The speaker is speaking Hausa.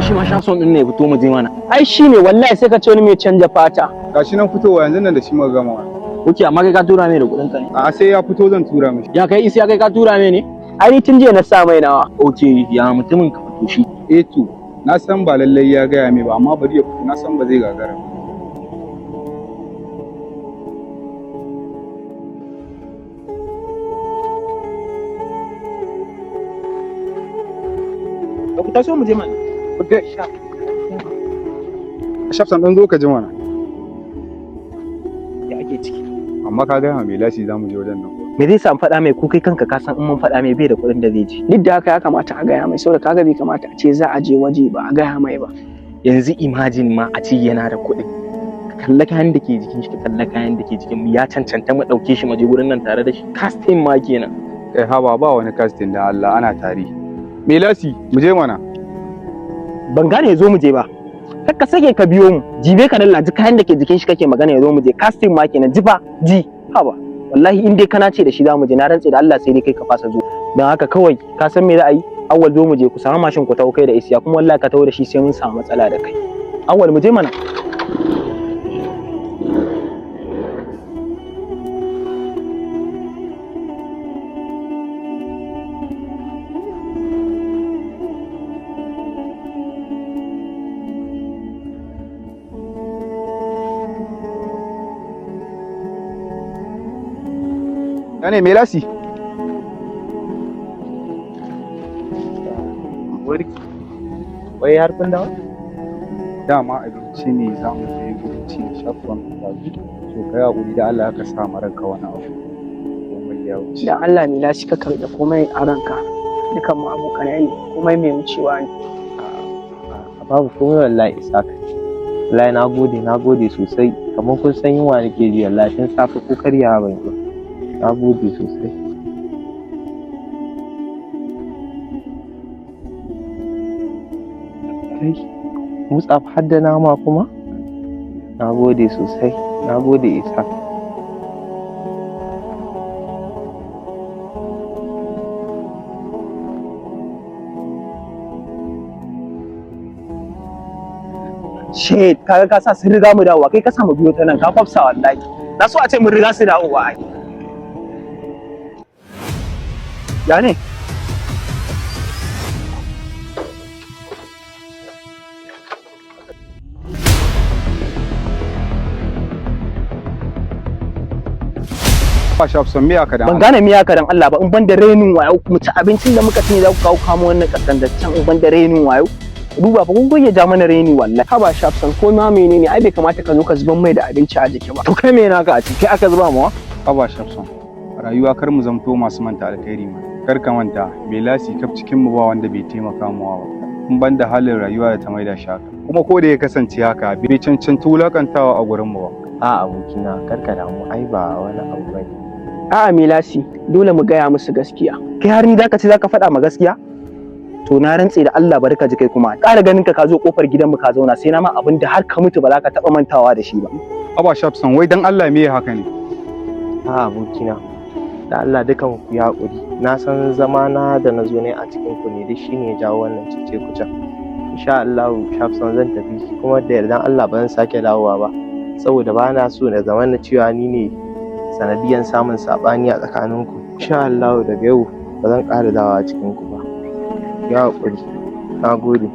shi ma Shafson din ne ya fito mu je mana. Ai shi ne wallahi sai ka ce wani mai canja fata. Gashi nan fitowa yanzu nan da shi muka gama. Oke amma kai ka tura mai da kuɗin ka ne? A sai ya fito zan tura mishi. Ya kai isi ya kai ka tura mai ne? Ai ni tun jiya na sa mai nawa. Oke ya mutumin ka fito shi. To na san ba lallai ya gaya mai ba amma bari ya fito na san ba zai gagara ba. Ku taso mu je mana. Shafsan ɗan zo ka ji mana. Ya ake ciki. Amma ka gaya mai lasi za mu je wajen nan. Me zai sa faɗa mai ko kai kanka ka san in mun faɗa mai bai da kuɗin da zai je. Duk da haka ya kamata a gaya mai saboda kaga bai kamata a ce za a je waje ba a gaya mai ba. Yanzu imagine ma a ce yana da kuɗin. Ka kalla kayan da ke jikin shi, ka kalla kayan da ke jikin mu ya cancanta mu ɗauke shi mu je wurin nan tare da shi. Casting ma kenan. Kai haba ba wani casting da Allah ana tare. Me lasi mu je mana. Ban gane zo mu je ba. Kar ka sake ka biyo mu. Jibe ka dalla ji kayan da ke jikin shi kake magana ya zo mu je. Casting ma kenan ji ba ji. Haba. Wallahi in dai kana ce da shi za mu je na rantse da Allah sai dai kai ka fasa zo. Dan haka kawai ka san me za a yi? Awwal zo mu je ku samu mashin ku tawo kai da isiya kuma wallahi ka tawo da shi sai mun samu matsala da kai. Awwal mu je mana. Yane me lasi? Wai har kun dawo? Dama abinci ne za mu je gurinci da shafon ɗazu. So kai haƙuri da Allah ka sa mu ranka wani abu. Komai ya wuce. Da Allah ne lashi ka karɓi komai a ranka. Dukan mu abokanai ne komai mai wucewa ne. Babu komai wallahi Isaka. Wallahi na gode sosai. Kamar kun san yunwa nake ji wallahi tun safe ko karya ban yi. Na gode sosai. Kai, Mutsaf har da nama kuma? Na gode sosai. Na gode Isa. Shit, kaga ka sa sun riga mu dawowa kai ka sa mu biyo ta nan ka kwafsa wallahi. Na so a ce mun riga su dawowa ai. Ya ne? Ba Shafson me aka da Ban gane miya ka dan Allah ba in ban da renin wayo mu ci abincin da muka ci za ku kawo kamo wannan kasan da can in ban da renin wayo. Duba fa kun goye ja mana reni wallahi. Haba Shafson ko ma menene ai bai kamata ka zo ka zuban mai da abinci a jiki ba. To kai me naka a ciki? Kai aka zuba mawa? Ba Shafson. Rayuwa kar mu zamto masu manta alkhairi ma. Kar ka manta bai lasi kaf cikin mu ba wanda bai taimaka mu ba. In ban da halin rayuwa da ta maida shi haka. Kuma ko da ya kasance haka bai cancanta wulakantawa a gurin mu ba. A abokina karka damu ai ba wani abu bane. A'a Milasi dole mu gaya musu gaskiya. Kai har ni zaka ce zaka faɗa ma gaskiya? To na rantse da Allah bari ka ji kai kuma. Ƙara ganin ka zo kofar gidan mu ka zauna sai na ma abin da har ka mutu ba za ka taɓa mantawa da shi ba. Aba Shafson wai dan Allah me haka ne? A abokina da Allah dukan ku ya haƙuri. Na san zamana da na zo ne a cikin ku ne duk shine ya jawo wannan cece kucen. Insha Allah Shafson zan tafi kuma da yardan Allah ba zan sake dawowa ba. Saboda ba na so na zama na cewa ni ne sanadiyan samun saɓani a tsakaninku. Insha Allah daga yau ba zan ƙara dawowa cikin ku ba. Ya haƙuri. Na gode.